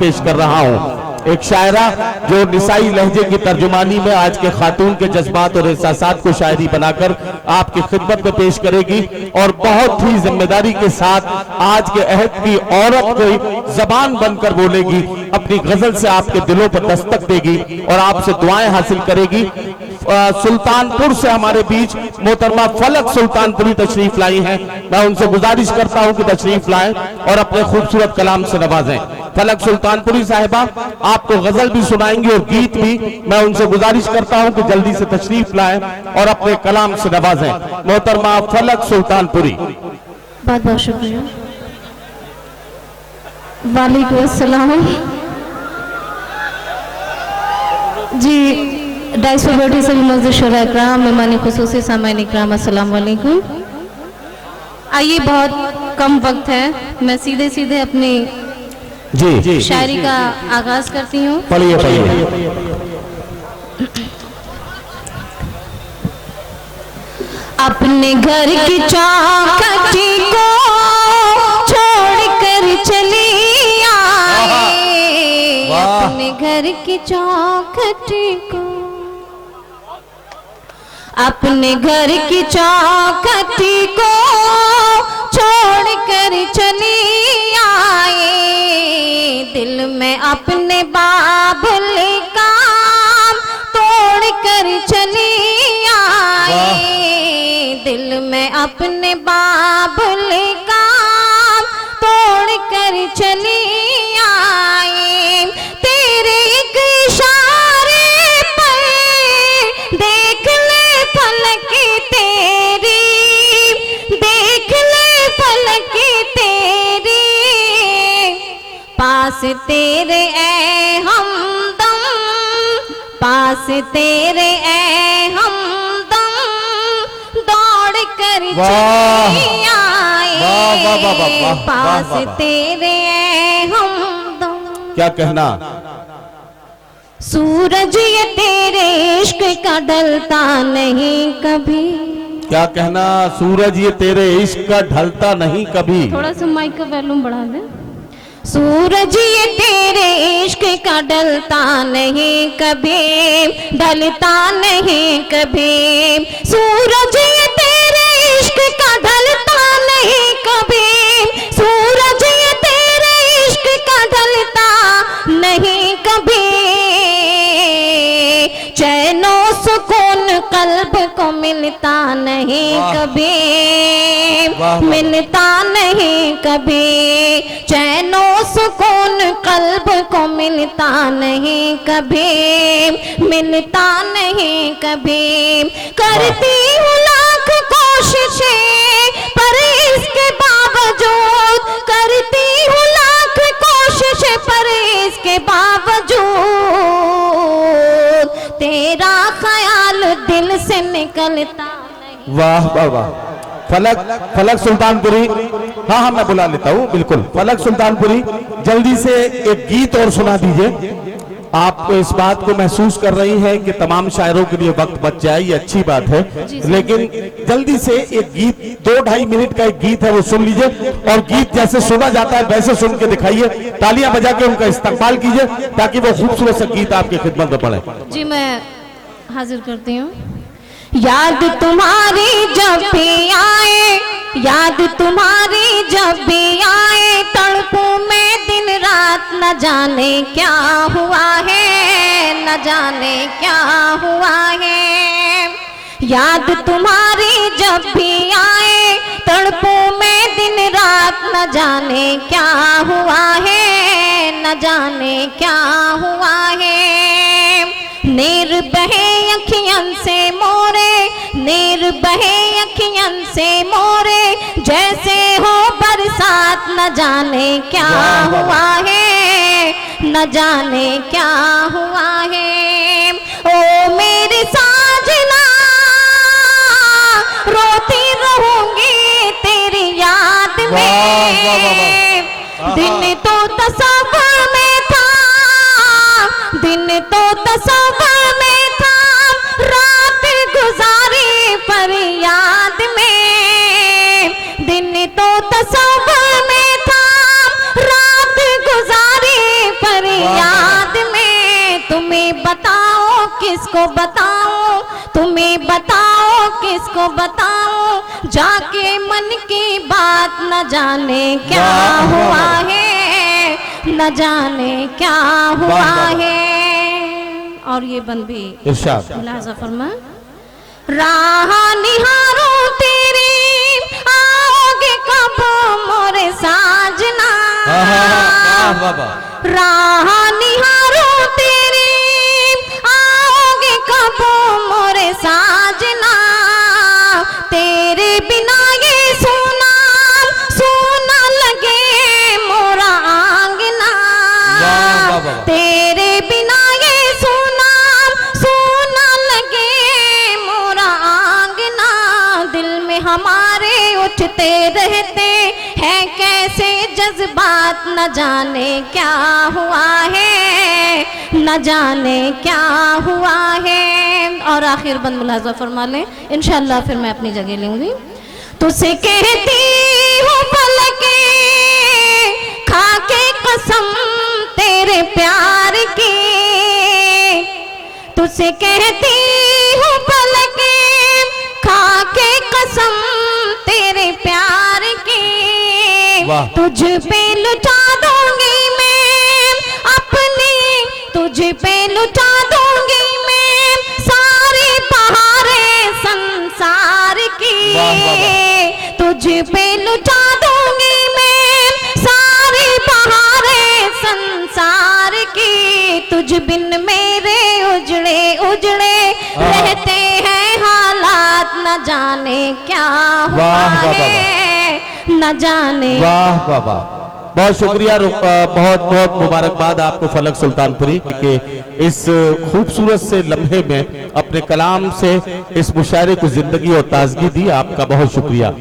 पेश कर रहा हूँ। एक शायरा जो निसाई लहजे की तर्जुमानी में आज के खातून के जज्बात और एहसासात को शायरी बनाकर आपकी खिदमत में पेश करेगी और बहुत ही जिम्मेदारी के साथ आज के अहद की औरत को जबान बनकर बोलेगी, अपनी गजल से आपके दिलों पर दस्तक देगी और आपसे दुआएं हासिल करेगी। सुल्तानपुर से हमारे बीच मोहतरमा फलक सुल्तानपुरी तशरीफ लाई हैं। मैं उनसे गुजारिश करता हूं कि तशरीफ लाएं और अपने खूबसूरत कलाम से नवाजें। फलक सुल्तानपुरी साहिबा आपको गजल भी सुनाएंगी और गीत भी। मैं उनसे गुजारिश करता हूं कि जल्दी से तशरीफ लाएं और अपने कलाम से नवाजें। मोहतरमा फलक सुल्तानपुरी। बहुत बहुत शुक्रिया। वालेकुम अस्सलाम जी। डाइस पर बैठे सभी मस्जिद शोरा इकराम, मेहमान खुसूसी सामाइन इकराम, अस्सलाम वालेकुम। आइए, बहुत कम वक्त है, मैं सीधे सीधे अपनी जी शायरी का आगाज करती हूँ। पढ़िए पढ़िए। अपने घर की चौखटी को छोड़ कर चली आए, अपने घर की चौखटी को, अपने घर की चौखटी को छोड़ कर चली आए, दिल में अपने बाबुल काम तोड़ कर चली आए, दिल में अपने बाबुल काम तोड़ कर चली आए। तेरे एक इशारे पर देख ले फलक तेरी, देख ले फलक तेरी, पास तेरे ए हमदम, पास तेरे ए हमदम दौड़ कर चली आए, पास तेरे ए हमदम। क्या कहना? सूरज ये तेरे इश्क का ढलता नहीं कभी। क्या कहना? सूरज ये तेरे इश्क का ढलता नहीं कभी। थोड़ा सा माइक का वॉल्यूम बढ़ा दे। सूरज ये तेरे इश्क का ढलता नहीं कभी, ढलता नहीं कभी। सूरज ये तेरे इश्क का ढलता नहीं कभी, सूरज ये तेरे इश्क का ढलता नहीं कभी। चैनो सुकून कल्ब को मिलता नहीं कभी, मिलता नहीं कभी। चैनो सुकून कल्ब को मिलता नहीं कभी, मिलता नहीं कभी। करती हूँ लाख कोशिशें पर इसके बावजूद, करती हूँ लाख कोशिशें पर इसके बावजूद तेरा ख्याल दिल से निकलता नहीं। वाह वाह वाह। फलक सुल्तानपुरी। हाँ हाँ, मैं बुला लेता हूँ, बिल्कुल। फलक सुल्तानपुरी, जल्दी से एक गीत और सुना दीजिए। आप इस बात को महसूस कर रही हैं कि तमाम शायरों के लिए वक्त बच जाए, ये अच्छी बात है, लेकिन जल्दी से एक गीत, 2-2.5 मिनट का एक गीत है, वो सुन लीजिए और गीत जैसे सुना जाता है वैसे सुन के दिखाइए। तालियां बजा के उनका इस्तकबाल कीजिए ताकि वो खूबसूरत सा गीत आपकी खिदमत में पड़े। जी, मैं हाजिर करती हूँ। याद तुम्हारी जब भी आए, याद तुम्हारी जब भी आए, तड़पूं मैं दिन रात, न जाने क्या हुआ है, न जाने क्या हुआ है। याद तुम्हारी जब भी आए, तड़पूं मैं दिन रात, न जाने क्या हुआ है, न जाने क्या हुआ है। नीर बहे अखियन से मोरे, नीर बहे अखियन से मोरे, जैसे हो बरसात, न जाने क्या हुआ है, न जाने क्या हुआ है। ओ मेरे साजना, रोती रहूंगी तेरी याद में। दिन तो तसव्वुर में था, दिन तो तसव्वुर में था, रात गुजारी फरियाद में। दिन तो तसव्वुर में था, रात गुजारी फरियाद बताओ किसको बताओ, तुम्हें बताओ किसको बताओ, जाके मन की बात न जाने क्या हुआ है, न जाने क्या हुआ है। और ये बंद भी इरशाद। मुलाजा फरमा, राह निहारो तेरी आओगे कब मोरे साजना, राह निहारो तेरी आओगे कब मोरे साजना, तेरे बिना ये सोना सोना लगे मोरा आंगना, तेरे बिना ये सोना सोना लगे मोरा आंगना, दिल में हमारे उठते रहते हैं कैसे जज्बात, न जाने क्या हुआ है, न जाने क्या हुआ है। और आखिर बंद मुलाजा फरमा ले, इंशाल्लाह फिर मैं अपनी जगह लूंगी। तुझसे कहती हूँ पलके खाके कसम तेरे प्यार की, तुझसे कहती हूँ पलके खाके कसम तेरे प्यार की, तुझ पे लुटा दूंगी मैं अपनी, तुझ पे लुटा दूंगी मैं सारी बहारें संसार की, तुझ पे लुटा दूंगी मैं सारी बहारें संसार की, तुझ बिन मेरे उजड़े उजड़े रहते हैं हालात, न जाने क्या हुआ है, न जाने। वाह वाह वाह, बहुत शुक्रिया, बहुत बहुत मुबारकबाद आपको फलक सुल्तानपुरी के इस खूबसूरत से लम्हे में अपने कलाम से इस मुशायरे को जिंदगी और ताजगी दी। आपका बहुत शुक्रिया।